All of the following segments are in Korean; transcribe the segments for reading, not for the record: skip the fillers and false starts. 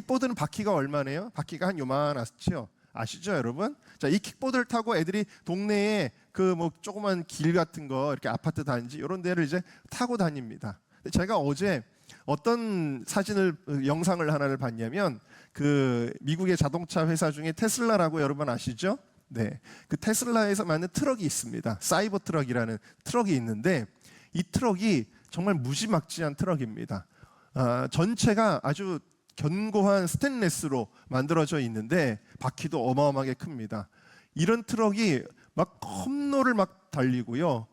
킥보드는 바퀴가 얼마네요? 바퀴가 한 요만하죠? 아시죠, 여러분? 자, 이 킥보드를 타고 애들이 동네에 그 뭐 조그만 길 같은 거, 이렇게 아파트 단지 이런 데를 이제 타고 다닙니다. 제가 어제 어떤 영상을 하나를 봤냐면, 그 미국의 자동차 회사 중에 테슬라라고 여러분 아시죠? 네, 그 테슬라에서 만든 트럭이 있습니다. 사이버 트럭이라는 트럭이 있는데, 이 트럭이 정말 무지막지한 트럭입니다. 전체가 아주 견고한 스테인리스로 만들어져 있는데 바퀴도 어마어마하게 큽니다. 이런 트럭이 막 험로를 막 달리고요.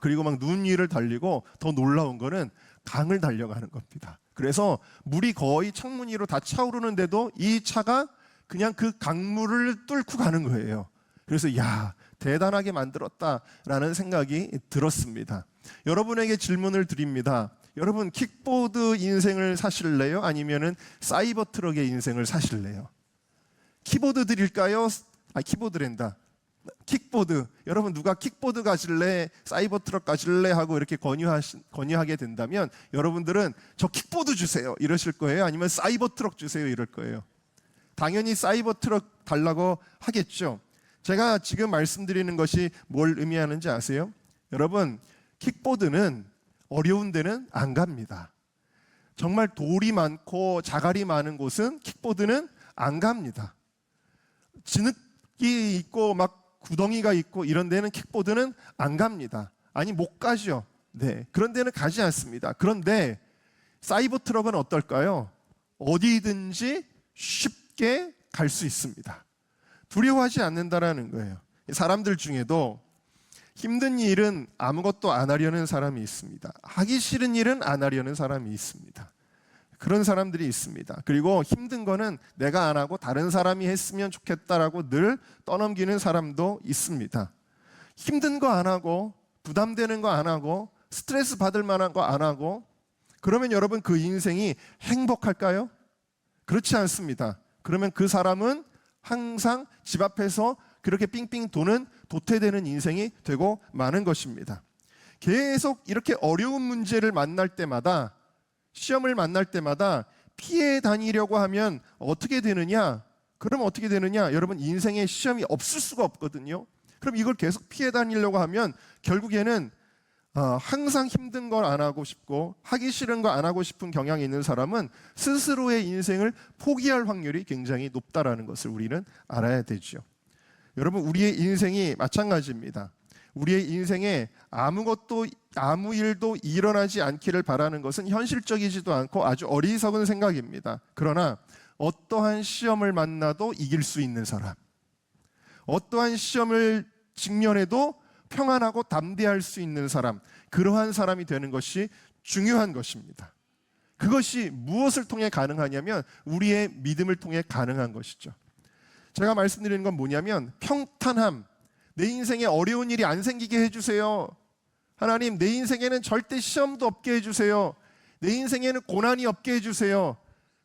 그리고 막 눈 위를 달리고, 더 놀라운 거는 강을 달려가는 겁니다. 그래서 물이 거의 창문 위로 다 차오르는데도 이 차가 그냥 그 강물을 뚫고 가는 거예요. 그래서 야, 대단하게 만들었다라는 생각이 들었습니다. 여러분에게 질문을 드립니다. 여러분, 킥보드 인생을 사실래요? 아니면은 사이버 트럭의 인생을 사실래요? 키보드 드릴까요? 키보드랜다. 킥보드. 여러분, 누가 킥보드 가질래? 사이버 트럭 가질래? 하고 이렇게 건의하게 된다면 여러분들은 저 킥보드 주세요 이러실 거예요? 아니면 사이버 트럭 주세요 이럴 거예요? 당연히 사이버 트럭 달라고 하겠죠. 제가 지금 말씀드리는 것이 뭘 의미하는지 아세요? 여러분, 킥보드는 어려운 데는 안 갑니다. 정말 돌이 많고 자갈이 많은 곳은 킥보드는 안 갑니다. 진흙이 있고 막 구덩이가 있고 이런 데는 킥보드는 안 갑니다. 아니, 못 가죠. 네, 그런 데는 가지 않습니다. 그런데 사이버 트럭은 어떨까요? 어디든지 쉽게 갈 수 있습니다. 두려워하지 않는다라는 거예요. 사람들 중에도 힘든 일은 아무것도 안 하려는 사람이 있습니다. 하기 싫은 일은 안 하려는 사람이 있습니다. 그런 사람들이 있습니다. 그리고 힘든 거는 내가 안 하고 다른 사람이 했으면 좋겠다라고 늘 떠넘기는 사람도 있습니다. 힘든 거 안 하고, 부담되는 거 안 하고, 스트레스 받을 만한 거 안 하고, 그러면 여러분, 그 인생이 행복할까요? 그렇지 않습니다. 그러면 그 사람은 항상 집 앞에서 그렇게 삥삥 도는 도태되는 인생이 되고 마는 것입니다. 계속 이렇게 어려운 문제를 만날 때마다, 시험을 만날 때마다 피해 다니려고 하면 어떻게 되느냐? 그럼 어떻게 되느냐? 여러분, 인생에 시험이 없을 수가 없거든요. 그럼 이걸 계속 피해 다니려고 하면 결국에는 항상 힘든 걸 안 하고 싶고 하기 싫은 거 안 하고 싶은 경향이 있는 사람은 스스로의 인생을 포기할 확률이 굉장히 높다라는 것을 우리는 알아야 되죠. 여러분, 우리의 인생이 마찬가지입니다. 우리의 인생에 아무 일도 일어나지 않기를 바라는 것은 현실적이지도 않고 아주 어리석은 생각입니다. 그러나 어떠한 시험을 만나도 이길 수 있는 사람, 어떠한 시험을 직면해도 평안하고 담대할 수 있는 사람, 그러한 사람이 되는 것이 중요한 것입니다. 그것이 무엇을 통해 가능하냐면 우리의 믿음을 통해 가능한 것이죠. 제가 말씀드리는 건 뭐냐면 평탄함, 내 인생에 어려운 일이 안 생기게 해주세요. 하나님, 내 인생에는 절대 시험도 없게 해주세요. 내 인생에는 고난이 없게 해주세요.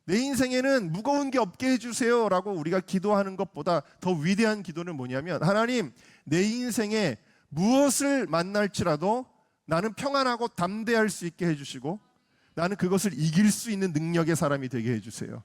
내 인생에는 무거운 게 없게 해주세요 라고 우리가 기도하는 것보다 더 위대한 기도는 뭐냐면, 하나님, 내 인생에 무엇을 만날지라도 나는 평안하고 담대할 수 있게 해주시고 나는 그것을 이길 수 있는 능력의 사람이 되게 해주세요.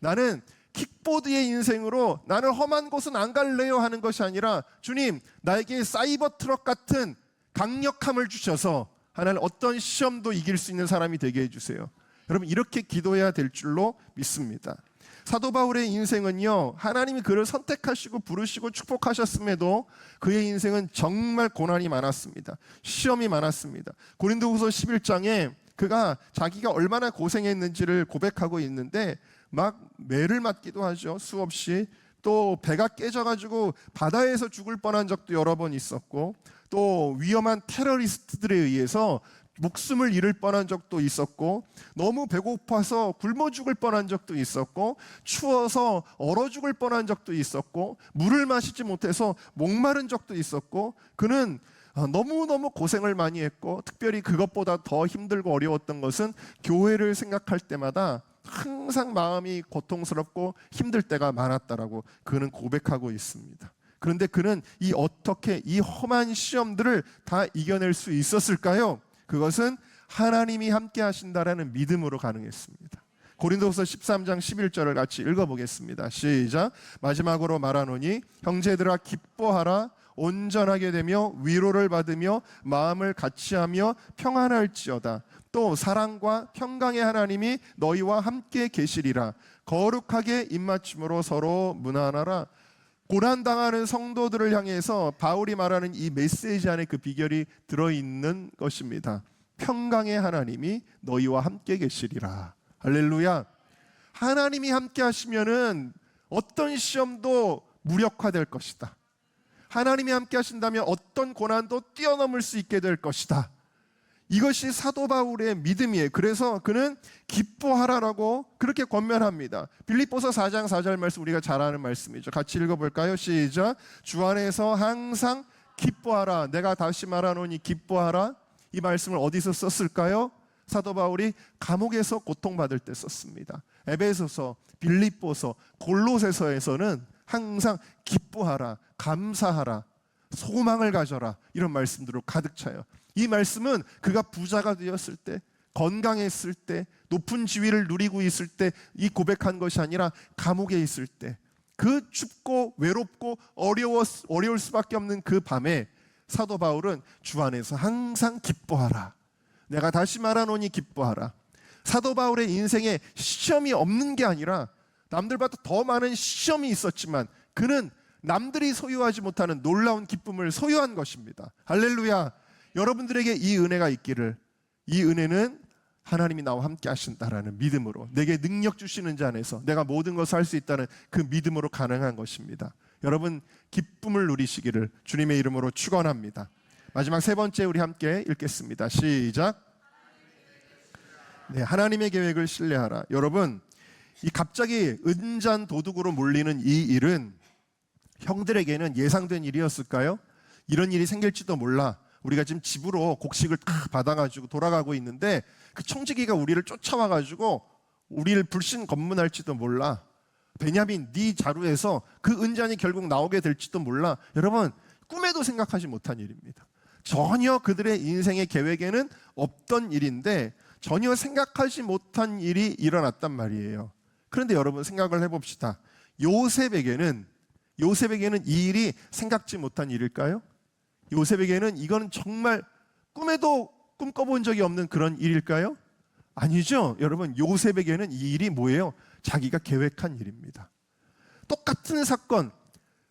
나는 킥보드의 인생으로 나는 험한 곳은 안 갈래요 하는 것이 아니라, 주님, 나에게 사이버 트럭 같은 강력함을 주셔서 하나님 어떤 시험도 이길 수 있는 사람이 되게 해주세요. 여러분, 이렇게 기도해야 될 줄로 믿습니다. 사도 바울의 인생은요, 하나님이 그를 선택하시고 부르시고 축복하셨음에도 그의 인생은 정말 고난이 많았습니다. 시험이 많았습니다. 고린도후서 11장에 그가 자기가 얼마나 고생했는지를 고백하고 있는데, 막 매를 맞기도 하죠. 수없이. 또 배가 깨져가지고 바다에서 죽을 뻔한 적도 여러 번 있었고, 또 위험한 테러리스트들에 의해서 목숨을 잃을 뻔한 적도 있었고, 너무 배고파서 굶어 죽을 뻔한 적도 있었고, 추워서 얼어 죽을 뻔한 적도 있었고, 물을 마시지 못해서 목마른 적도 있었고, 그는 너무너무 고생을 많이 했고, 특별히 그것보다 더 힘들고 어려웠던 것은 교회를 생각할 때마다 항상 마음이 고통스럽고 힘들 때가 많았다라고 그는 고백하고 있습니다. 그런데 그는 어떻게 이 험한 시험들을 다 이겨낼 수 있었을까요? 그것은 하나님이 함께 하신다라는 믿음으로 가능했습니다. 고린도후서 13장 11절을 같이 읽어보겠습니다. 시작. 마지막으로 말하노니 형제들아 기뻐하라. 온전하게 되며 위로를 받으며 마음을 같이하며 평안할지어다. 또 사랑과 평강의 하나님이 너희와 함께 계시리라. 거룩하게 입맞춤으로 서로 문안하라. 고난당하는 성도들을 향해서 바울이 말하는 이 메시지 안에 그 비결이 들어있는 것입니다. 평강의 하나님이 너희와 함께 계시리라. 할렐루야. 하나님이 함께 하시면은 어떤 시험도 무력화될 것이다. 하나님이 함께 하신다면 어떤 고난도 뛰어넘을 수 있게 될 것이다. 이것이 사도 바울의 믿음이에요. 그래서 그는 기뻐하라라고 그렇게 권면합니다. 빌립보서 4장 4절 말씀 우리가 잘 아는 말씀이죠. 같이 읽어볼까요? 시작. 주 안에서 항상 기뻐하라. 내가 다시 말하노니 기뻐하라. 이 말씀을 어디서 썼을까요? 사도 바울이 감옥에서 고통받을 때 썼습니다. 에베소서, 빌립보서, 골로새서에서는 항상 기뻐하라, 감사하라, 소망을 가져라 이런 말씀들로 가득 차요. 이 말씀은 그가 부자가 되었을 때, 건강했을 때, 높은 지위를 누리고 있을 때 이 고백한 것이 아니라 감옥에 있을 때, 그 춥고 외롭고 어려울 수밖에 없는 그 밤에 사도 바울은 주 안에서 항상 기뻐하라. 내가 다시 말하노니 기뻐하라. 사도 바울의 인생에 시험이 없는 게 아니라 남들보다 더 많은 시험이 있었지만 그는 남들이 소유하지 못하는 놀라운 기쁨을 소유한 것입니다. 할렐루야. 여러분들에게 이 은혜가 있기를, 이 은혜는 하나님이 나와 함께 하신다라는 믿음으로, 내게 능력 주시는 자 안에서 내가 모든 것을 할 수 있다는 그 믿음으로 가능한 것입니다. 여러분 기쁨을 누리시기를 주님의 이름으로 축원합니다. 마지막 세 번째 우리 함께 읽겠습니다. 시작. 네, 하나님의 계획을 신뢰하라. 여러분 이 갑자기 은잔 도둑으로 몰리는 이 일은 형들에게는 예상된 일이었을까요? 이런 일이 생길지도 몰라. 우리가 지금 집으로 곡식을 다 받아가지고 돌아가고 있는데 그 청지기가 우리를 쫓아와가지고 우리를 불신 검문할지도 몰라. 베냐민 네 자루에서 그 은잔이 결국 나오게 될지도 몰라. 여러분 꿈에도 생각하지 못한 일입니다. 전혀 그들의 인생의 계획에는 없던 일인데 전혀 생각하지 못한 일이 일어났단 말이에요. 그런데 여러분 생각을 해봅시다. 요셉에게는 이 일이 생각지 못한 일일까요? 요셉에게는 이건 정말 꿈에도 꿈꿔본 적이 없는 그런 일일까요? 아니죠. 여러분 요셉에게는 이 일이 뭐예요? 자기가 계획한 일입니다. 똑같은 사건,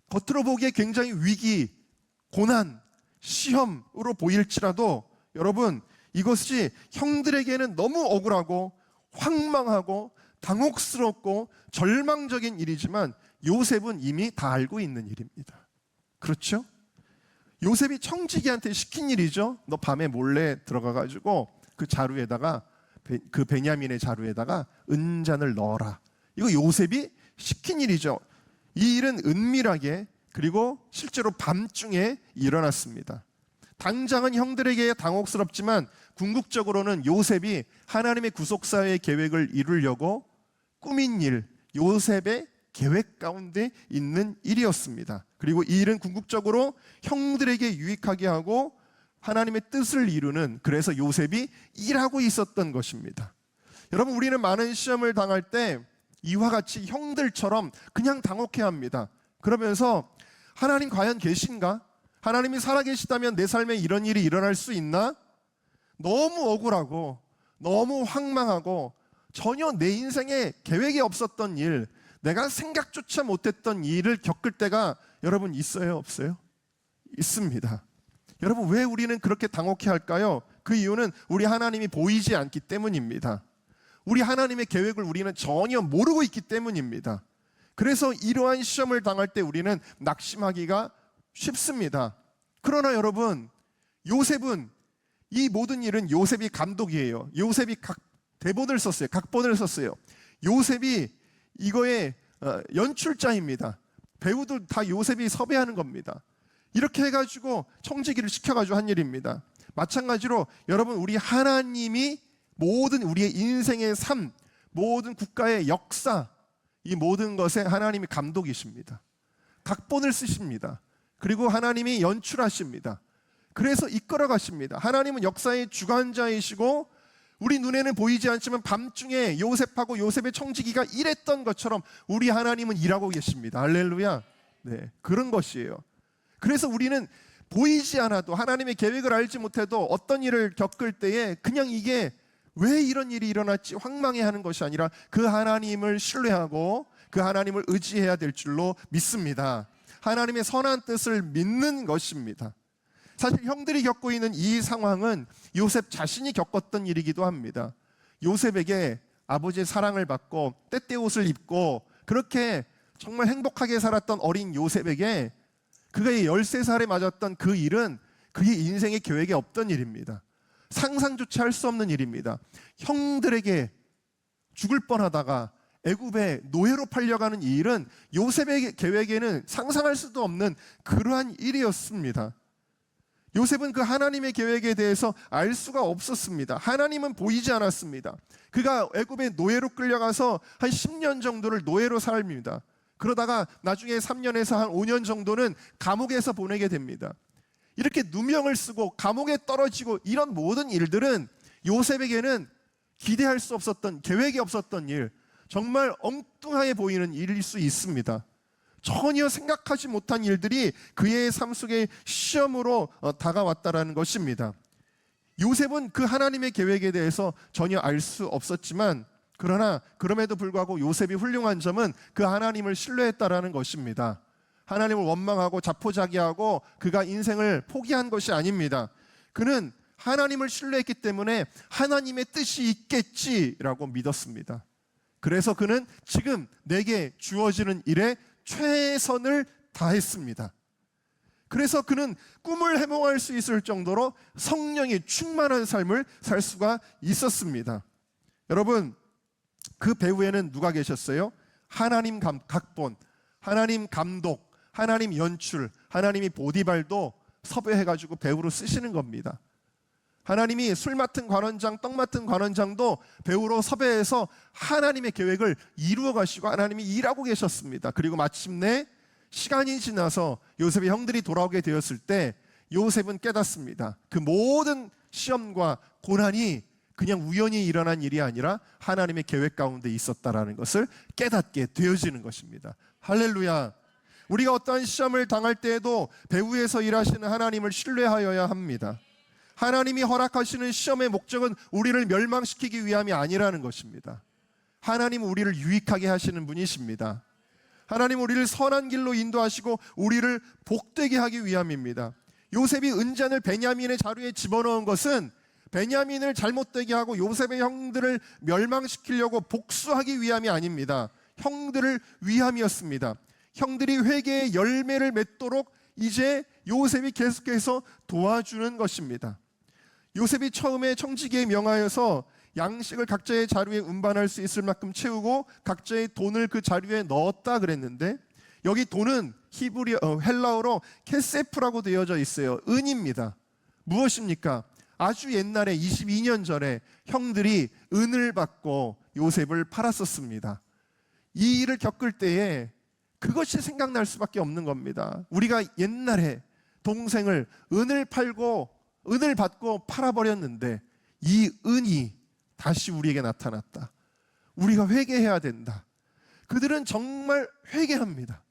겉으로 보기에 굉장히 위기, 고난, 시험으로 보일지라도 여러분 이것이 형들에게는 너무 억울하고 황망하고 당혹스럽고 절망적인 일이지만 요셉은 이미 다 알고 있는 일입니다. 그렇죠? 요셉이 청지기한테 시킨 일이죠. 너 밤에 몰래 들어가가지고 그 자루에다가 그 베냐민의 자루에다가 은잔을 넣어라. 이거 요셉이 시킨 일이죠. 이 일은 은밀하게 그리고 실제로 밤중에 일어났습니다. 당장은 형들에게 당혹스럽지만 궁극적으로는 요셉이 하나님의 구속사의 계획을 이루려고 꾸민 일, 요셉의 계획 가운데 있는 일이었습니다. 그리고 이 일은 궁극적으로 형들에게 유익하게 하고 하나님의 뜻을 이루는, 그래서 요셉이 일하고 있었던 것입니다. 여러분 우리는 많은 시험을 당할 때 이와 같이 형들처럼 그냥 당혹해합니다. 그러면서 하나님 과연 계신가? 하나님이 살아계시다면 내 삶에 이런 일이 일어날 수 있나? 너무 억울하고 너무 황망하고 전혀 내 인생에 계획이 없었던 일, 내가 생각조차 못했던 일을 겪을 때가 여러분 있어요? 없어요? 있습니다. 여러분 왜 우리는 그렇게 당혹해할까요? 그 이유는 우리 하나님이 보이지 않기 때문입니다. 우리 하나님의 계획을 우리는 전혀 모르고 있기 때문입니다. 그래서 이러한 시험을 당할 때 우리는 낙심하기가 쉽습니다. 그러나 여러분 요셉은, 이 모든 일은 요셉이 감독이에요. 요셉이 대본을 썼어요. 각본을 썼어요. 요셉이 이거의 연출자입니다. 배우도 다 요셉이 섭외하는 겁니다. 이렇게 해가지고 청지기를 시켜가지고 한 일입니다. 마찬가지로 여러분 우리 하나님이 모든 우리의 인생의 삶, 모든 국가의 역사, 이 모든 것에 하나님이 감독이십니다. 각본을 쓰십니다. 그리고 하나님이 연출하십니다. 그래서 이끌어 가십니다. 하나님은 역사의 주관자이시고 우리 눈에는 보이지 않지만 밤중에 요셉하고 요셉의 청지기가 일했던 것처럼 우리 하나님은 일하고 계십니다. 할렐루야. 네, 그런 것이에요. 그래서 우리는 보이지 않아도, 하나님의 계획을 알지 못해도 어떤 일을 겪을 때에 그냥 이게 왜 이런 일이 일어났지 황망해하는 것이 아니라 그 하나님을 신뢰하고 그 하나님을 의지해야 될 줄로 믿습니다. 하나님의 선한 뜻을 믿는 것입니다. 사실 형들이 겪고 있는 이 상황은 요셉 자신이 겪었던 일이기도 합니다. 요셉에게 아버지의 사랑을 받고 때때 옷을 입고 그렇게 정말 행복하게 살았던 어린 요셉에게 그가 13살에 맞았던 그 일은 그의 인생의 계획에 없던 일입니다. 상상조차 할 수 없는 일입니다. 형들에게 죽을 뻔하다가 애굽에 노예로 팔려가는 이 일은 요셉의 계획에는 상상할 수도 없는 그러한 일이었습니다. 요셉은 그 하나님의 계획에 대해서 알 수가 없었습니다. 하나님은 보이지 않았습니다. 그가 애굽에 노예로 끌려가서 한 10년 정도를 노예로 삽니다. 그러다가 나중에 3년에서 한 5년 정도는 감옥에서 보내게 됩니다. 이렇게 누명을 쓰고 감옥에 떨어지고 이런 모든 일들은 요셉에게는 기대할 수 없었던, 계획이 없었던 일, 정말 엉뚱하게 보이는 일일 수 있습니다. 전혀 생각하지 못한 일들이 그의 삶 속에 시험으로 다가왔다라는 것입니다. 요셉은 그 하나님의 계획에 대해서 전혀 알 수 없었지만, 그러나 그럼에도 불구하고 요셉이 훌륭한 점은 그 하나님을 신뢰했다라는 것입니다. 하나님을 원망하고 자포자기하고 그가 인생을 포기한 것이 아닙니다. 그는 하나님을 신뢰했기 때문에 하나님의 뜻이 있겠지라고 믿었습니다. 그래서 그는 지금 내게 주어지는 일에 최선을 다했습니다. 그래서 그는 꿈을 해몽할 수 있을 정도로 성령이 충만한 삶을 살 수가 있었습니다. 여러분, 그 배후에는 누가 계셨어요? 하나님 각본, 하나님 감독, 하나님 연출, 하나님이 보디발도 섭외해가지고 배우로 쓰시는 겁니다. 하나님이 술 맡은 관원장, 떡 맡은 관원장도 배우로 섭외해서 하나님의 계획을 이루어 가시고 하나님이 일하고 계셨습니다. 그리고 마침내 시간이 지나서 요셉의 형들이 돌아오게 되었을 때 요셉은 깨닫습니다. 그 모든 시험과 고난이 그냥 우연히 일어난 일이 아니라 하나님의 계획 가운데 있었다라는 것을 깨닫게 되어지는 것입니다. 할렐루야. 우리가 어떠한 시험을 당할 때에도 배후에서 일하시는 하나님을 신뢰하여야 합니다. 하나님이 허락하시는 시험의 목적은 우리를 멸망시키기 위함이 아니라는 것입니다. 하나님은 우리를 유익하게 하시는 분이십니다. 하나님은 우리를 선한 길로 인도하시고 우리를 복되게 하기 위함입니다. 요셉이 은잔을 베냐민의 자루에 집어넣은 것은 베냐민을 잘못되게 하고 요셉의 형들을 멸망시키려고 복수하기 위함이 아닙니다. 형들을 위함이었습니다. 형들이 회개의 열매를 맺도록 이제 요셉이 계속해서 도와주는 것입니다. 요셉이 처음에 청지기에 명하여서 양식을 각자의 자루에 운반할 수 있을 만큼 채우고 각자의 돈을 그 자루에 넣었다 그랬는데, 여기 돈은 헬라어로 케세프라고 되어져 있어요. 은입니다. 무엇입니까? 아주 옛날에 22년 전에 형들이 은을 받고 요셉을 팔았었습니다. 이 일을 겪을 때에 그것이 생각날 수밖에 없는 겁니다. 우리가 옛날에 동생을 은을 받고 팔아버렸는데 이 은이 다시 우리에게 나타났다. 우리가 회개해야 된다. 그들은 정말 회개합니다.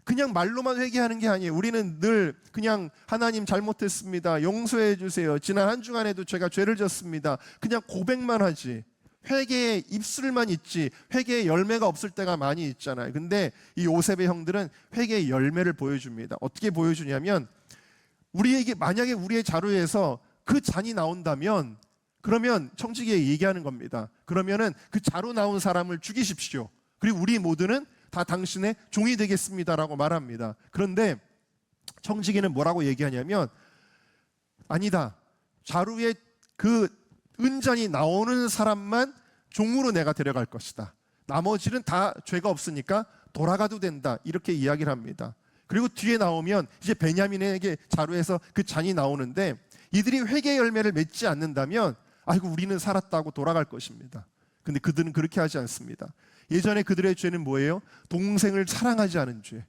그냥 말로만 회개하는 게 아니에요. 우리는 늘 그냥 하나님 잘못했습니다, 용서해 주세요, 지난 한 주간에도 제가 죄를 졌습니다, 그냥 고백만 하지, 회개의 입술만 있지 회개의 열매가 없을 때가 많이 있잖아요. 근데 이 요셉의 형들은 회개의 열매를 보여줍니다. 어떻게 보여주냐면, 우리에게 만약에 우리의 자루에서 그 잔이 나온다면 그러면 청지기에 얘기하는 겁니다. 그러면은 그 자루 나온 사람을 죽이십시오. 그리고 우리 모두는 다 당신의 종이 되겠습니다라고 말합니다. 그런데 청지기는 뭐라고 얘기하냐면, 아니다, 자루에 그 은잔이 나오는 사람만 종으로 내가 데려갈 것이다. 나머지는 다 죄가 없으니까 돌아가도 된다. 이렇게 이야기를 합니다. 그리고 뒤에 나오면 이제 베냐민에게 자루에서 그 잔이 나오는데, 이들이 회개의 열매를 맺지 않는다면 아이고 우리는 살았다고 돌아갈 것입니다. 근데 그들은 그렇게 하지 않습니다. 예전에 그들의 죄는 뭐예요? 동생을 사랑하지 않은 죄,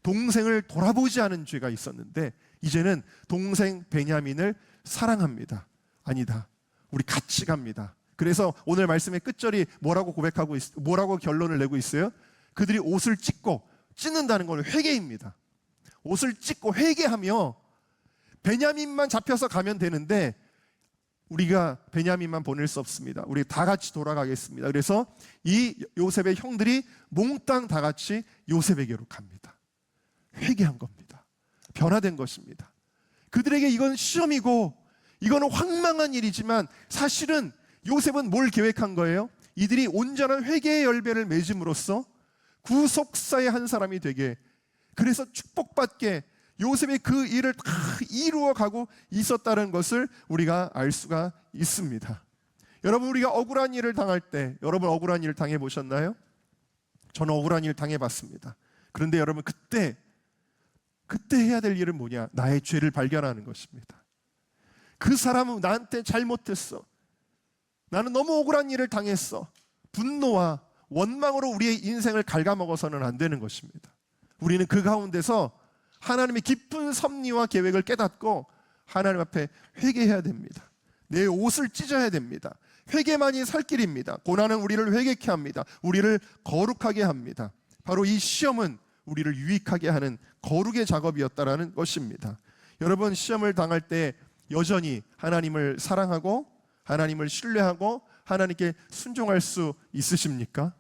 동생을 돌아보지 않은 죄가 있었는데 이제는 동생 베냐민을 사랑합니다. 아니다, 우리 같이 갑니다. 그래서 오늘 말씀의 끝절이 뭐라고 결론을 내고 있어요? 그들이 옷을 찢는다는 건 회개입니다. 옷을 찢고 회개하며 베냐민만 잡혀서 가면 되는데 우리가 베냐민만 보낼 수 없습니다. 우리 다 같이 돌아가겠습니다. 그래서 이 요셉의 형들이 몽땅 다 같이 요셉에게로 갑니다. 회개한 겁니다. 변화된 것입니다. 그들에게 이건 시험이고 이거는 황망한 일이지만 사실은 요셉은 뭘 계획한 거예요? 이들이 온전한 회개의 열매를 맺음으로써 구속사의 한 사람이 되게, 그래서 축복받게 요셉이 그 일을 다 이루어가고 있었다는 것을 우리가 알 수가 있습니다. 여러분, 우리가 억울한 일을 당할 때, 여러분 억울한 일 당해보셨나요? 저는 억울한 일 당해봤습니다. 그런데 여러분 그때 해야 될 일은 뭐냐? 나의 죄를 발견하는 것입니다. 그 사람은 나한테 잘못했어. 나는 너무 억울한 일을 당했어. 분노와 원망으로 우리의 인생을 갉아먹어서는 안 되는 것입니다. 우리는 그 가운데서 하나님의 깊은 섭리와 계획을 깨닫고 하나님 앞에 회개해야 됩니다. 내 옷을 찢어야 됩니다. 회개만이 살 길입니다. 고난은 우리를 회개케 합니다. 우리를 거룩하게 합니다. 바로 이 시험은 우리를 유익하게 하는 거룩의 작업이었다라는 것입니다. 여러분, 시험을 당할 때 여전히 하나님을 사랑하고 하나님을 신뢰하고 하나님께 순종할 수 있으십니까?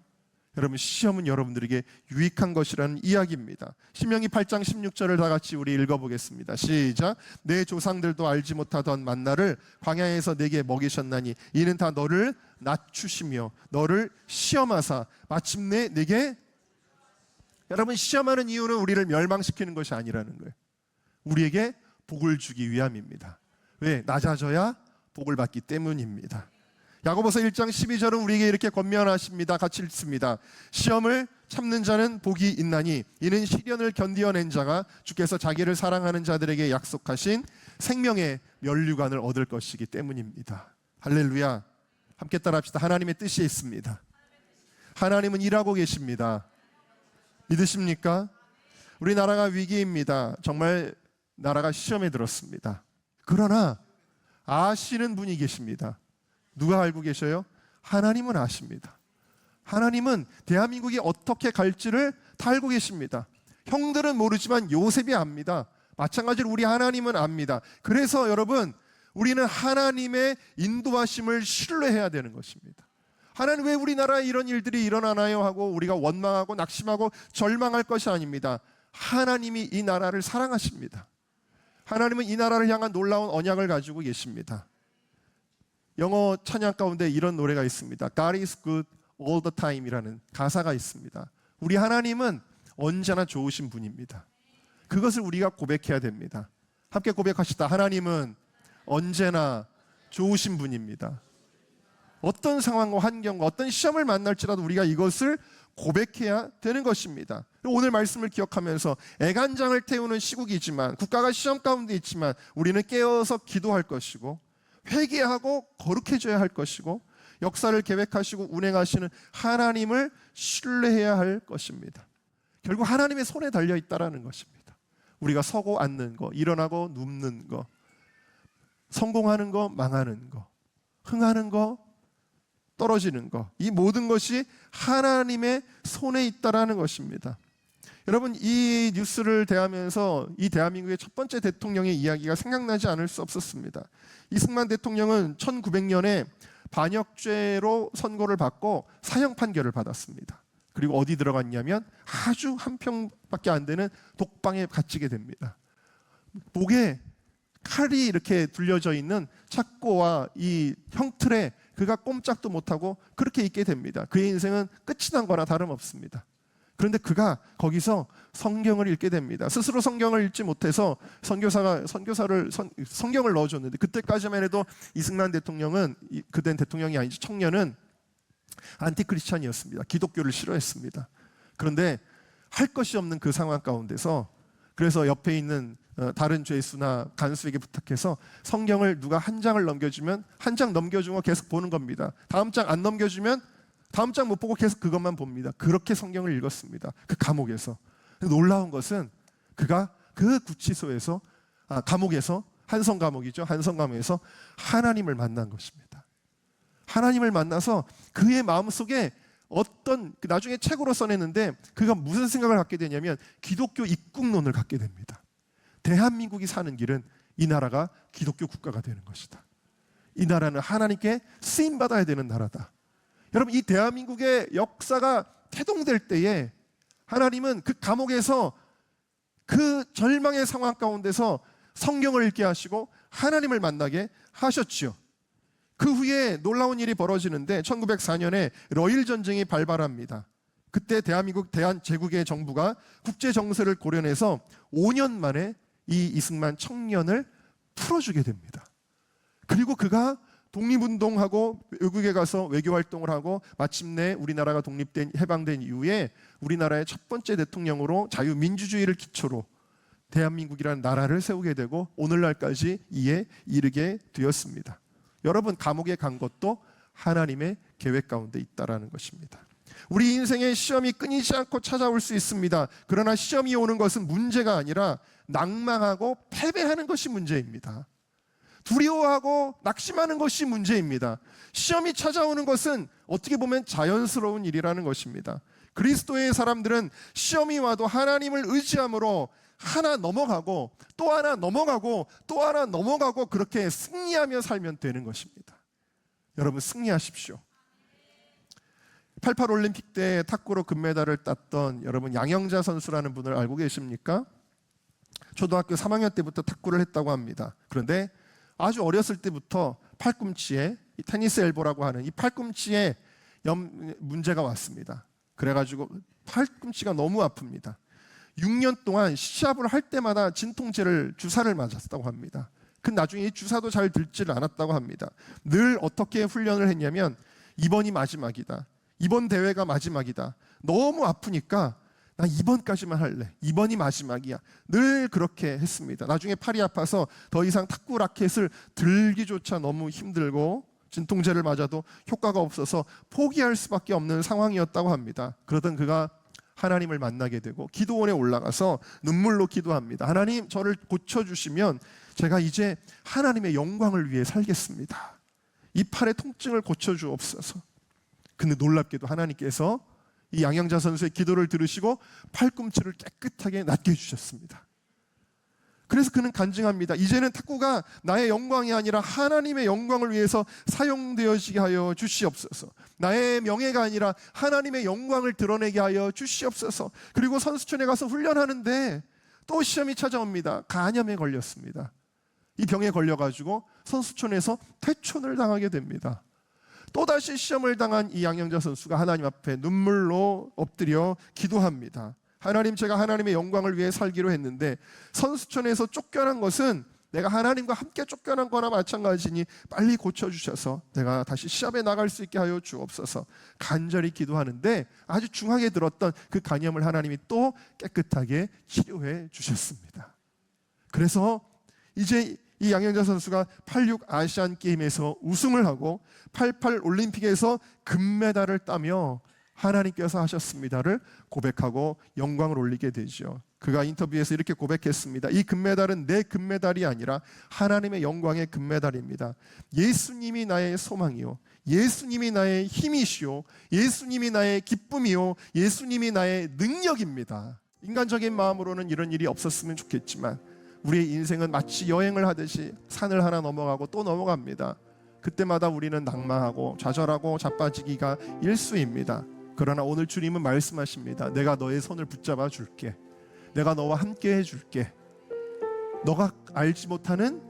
여러분, 시험은 여러분들에게 유익한 것이라는 이야기입니다. 신명기 8장 16절을 다 같이 우리 읽어보겠습니다. 시작. 내 조상들도 알지 못하던 만나를 광야에서 내게 먹이셨나니 이는 다 너를 낮추시며 너를 시험하사 마침내 내게. 여러분, 시험하는 이유는 우리를 멸망시키는 것이 아니라는 거예요. 우리에게 복을 주기 위함입니다. 왜? 낮아져야 복을 받기 때문입니다. 야고보서 1장 12절은 우리에게 이렇게 권면하십니다. 같이 읽습니다. 시험을 참는 자는 복이 있나니 이는 시련을 견디어낸 자가 주께서 자기를 사랑하는 자들에게 약속하신 생명의 면류관을 얻을 것이기 때문입니다. 할렐루야. 함께 따라합시다. 하나님의 뜻이 있습니다. 하나님은 일하고 계십니다. 믿으십니까? 우리나라가 위기입니다. 정말 나라가 시험에 들었습니다. 그러나 아시는 분이 계십니다. 누가 알고 계셔요? 하나님은 아십니다. 하나님은 대한민국이 어떻게 갈지를 다 알고 계십니다. 형들은 모르지만 요셉이 압니다. 마찬가지로 우리 하나님은 압니다. 그래서 여러분, 우리는 하나님의 인도하심을 신뢰해야 되는 것입니다. 하나님, 왜 우리나라에 이런 일들이 일어나나요? 하고 우리가 원망하고 낙심하고 절망할 것이 아닙니다. 하나님이 이 나라를 사랑하십니다. 하나님은 이 나라를 향한 놀라운 언약을 가지고 계십니다. 영어 찬양 가운데 이런 노래가 있습니다. God is good all the time 이라는 가사가 있습니다. 우리 하나님은 언제나 좋으신 분입니다. 그것을 우리가 고백해야 됩니다. 함께 고백하시다. 하나님은 언제나 좋으신 분입니다. 어떤 상황과 환경과 어떤 시험을 만날지라도 우리가 이것을 고백해야 되는 것입니다. 오늘 말씀을 기억하면서 애간장을 태우는 시국이지만, 국가가 시험 가운데 있지만 우리는 깨어서 기도할 것이고 회개하고 거룩해져야 할 것이고 역사를 계획하시고 운행하시는 하나님을 신뢰해야 할 것입니다. 결국 하나님의 손에 달려 있다라는 것입니다. 우리가 서고 앉는 거, 일어나고 눕는 거, 성공하는 거, 망하는 거, 흥하는 거, 떨어지는 거, 이 모든 것이 하나님의 손에 있다라는 것입니다. 여러분, 이 뉴스를 대하면서 이 대한민국의 첫 번째 대통령의 이야기가 생각나지 않을 수 없었습니다. 이승만 대통령은 1900년에 반역죄로 선고를 받고 사형 판결을 받았습니다. 그리고 어디 들어갔냐면 아주 한 평밖에 안 되는 독방에 갇히게 됩니다. 목에 칼이 이렇게 둘려져 있는 착고와 이 형틀에 그가 꼼짝도 못하고 그렇게 있게 됩니다. 그의 인생은 끝이 난 거나 다름없습니다. 그런데 그가 거기서 성경을 읽게 됩니다. 스스로 성경을 읽지 못해서 성경을 넣어줬는데, 그때까지만 해도 이승만 대통령은, 그땐 대통령이 아니죠, 청년은 안티크리스찬이었습니다. 기독교를 싫어했습니다. 그런데 할 것이 없는 그 상황 가운데서, 그래서 옆에 있는 다른 죄수나 간수에게 부탁해서 성경을 누가 한 장을 넘겨주면 한 장 넘겨주고 계속 보는 겁니다. 다음 장 안 넘겨주면 다음 장 못 보고 계속 그것만 봅니다. 그렇게 성경을 읽었습니다. 그 감옥에서. 놀라운 것은 그가 그 구치소에서, 감옥에서, 한성 감옥이죠. 한성 감옥에서 하나님을 만난 것입니다. 하나님을 만나서 그의 마음속에 어떤, 나중에 책으로 써냈는데 그가 무슨 생각을 갖게 되냐면 기독교 입국론을 갖게 됩니다. 대한민국이 사는 길은 이 나라가 기독교 국가가 되는 것이다. 이 나라는 하나님께 쓰임받아야 되는 나라다. 여러분, 이 대한민국의 역사가 태동될 때에 하나님은 그 감옥에서 그 절망의 상황 가운데서 성경을 읽게 하시고 하나님을 만나게 하셨지요. 그 후에 놀라운 일이 벌어지는데 1904년에 러일 전쟁이 발발합니다. 그때 대한민국 대한제국의 정부가 국제 정세를 고려해서 5년 만에 이 이승만 청년을 풀어주게 됩니다. 그리고 그가 독립운동하고 외국에 가서 외교활동을 하고 마침내 우리나라가 독립된 해방된 이후에 우리나라의 첫 번째 대통령으로 자유민주주의를 기초로 대한민국이라는 나라를 세우게 되고 오늘날까지 이에 이르게 되었습니다. 여러분, 감옥에 간 것도 하나님의 계획 가운데 있다라는 것입니다. 우리 인생에 시험이 끊이지 않고 찾아올 수 있습니다. 그러나 시험이 오는 것은 문제가 아니라 낭망하고 패배하는 것이 문제입니다. 두려워하고 낙심하는 것이 문제입니다. 시험이 찾아오는 것은 어떻게 보면 자연스러운 일이라는 것입니다. 그리스도의 사람들은 시험이 와도 하나님을 의지함으로 하나 넘어가고 또 하나 넘어가고 또 하나 넘어가고 그렇게 승리하며 살면 되는 것입니다. 여러분, 승리하십시오. 88 올림픽 때 탁구로 금메달을 땄던 여러분 양영자 선수라는 분을 알고 계십니까? 초등학교 3학년 때부터 탁구를 했다고 합니다. 그런데 아주 어렸을 때부터 팔꿈치에 테니스 엘보라고 하는 이 팔꿈치에 문제가 왔습니다. 그래가지고 팔꿈치가 너무 아픕니다. 6년 동안 시합을 할 때마다 진통제를 주사를 맞았다고 합니다. 그 나중에 이 주사도 잘 들지를 않았다고 합니다. 늘 어떻게 훈련을 했냐면 이번이 마지막이다. 이번 대회가 마지막이다. 너무 아프니까 나 이번까지만 할래. 이번이 마지막이야. 늘 그렇게 했습니다. 나중에 팔이 아파서 더 이상 탁구 라켓을 들기조차 너무 힘들고 진통제를 맞아도 효과가 없어서 포기할 수밖에 없는 상황이었다고 합니다. 그러던 그가 하나님을 만나게 되고 기도원에 올라가서 눈물로 기도합니다. 하나님, 저를 고쳐주시면 제가 이제 하나님의 영광을 위해 살겠습니다. 이 팔의 통증을 고쳐주옵소서. 근데 놀랍게도 하나님께서 이 양영자 선수의 기도를 들으시고 팔꿈치를 깨끗하게 낫게 해주셨습니다. 그래서 그는 간증합니다. 이제는 탁구가 나의 영광이 아니라 하나님의 영광을 위해서 사용되어지게 하여 주시옵소서. 나의 명예가 아니라 하나님의 영광을 드러내게 하여 주시옵소서. 그리고 선수촌에 가서 훈련하는데 또 시험이 찾아옵니다. 간염에 걸렸습니다. 이 병에 걸려가지고 선수촌에서 퇴촌을 당하게 됩니다. 또다시 시험을 당한 이 양영자 선수가 하나님 앞에 눈물로 엎드려 기도합니다. 하나님, 제가 하나님의 영광을 위해 살기로 했는데 선수촌에서 쫓겨난 것은 내가 하나님과 함께 쫓겨난 거나 마찬가지니 빨리 고쳐주셔서 내가 다시 시합에 나갈 수 있게 하여 주옵소서. 간절히 기도하는데 아주 중하게 들었던 그 간염을 하나님이 또 깨끗하게 치료해 주셨습니다. 그래서 이제 이 양영자 선수가 86 아시안 게임에서 우승을 하고 88 올림픽에서 금메달을 따며 하나님께서 하셨습니다를 고백하고 영광을 올리게 되죠. 그가 인터뷰에서 이렇게 고백했습니다. 이 금메달은 내 금메달이 아니라 하나님의 영광의 금메달입니다. 예수님이 나의 소망이요, 예수님이 나의 힘이시요, 예수님이 나의 기쁨이요, 예수님이 나의 능력입니다. 인간적인 마음으로는 이런 일이 없었으면 좋겠지만 우리의 인생은 마치 여행을 하듯이 산을 하나 넘어가고 또 넘어갑니다. 그때마다 우리는 낭망하고 좌절하고 자빠지기가 일쑤입니다. 그러나 오늘 주님은 말씀하십니다. 내가 너의 손을 붙잡아 줄게. 내가 너와 함께 해줄게. 너가 알지 못하는,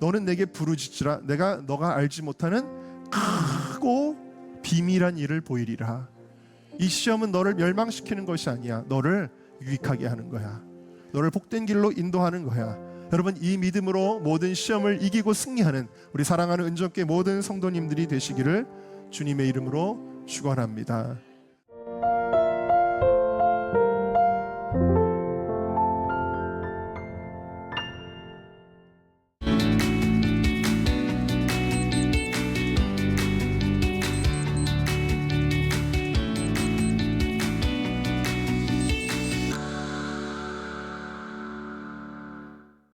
너는 내게 부르짖으라. 내가 너가 알지 못하는 크고 비밀한 일을 보이리라. 이 시험은 너를 멸망시키는 것이 아니야. 너를 유익하게 하는 거야. 너를 복된 길로 인도하는 거야. 여러분, 이 믿음으로 모든 시험을 이기고 승리하는 우리 사랑하는 은정교회 모든 성도님들이 되시기를 주님의 이름으로 축원합니다.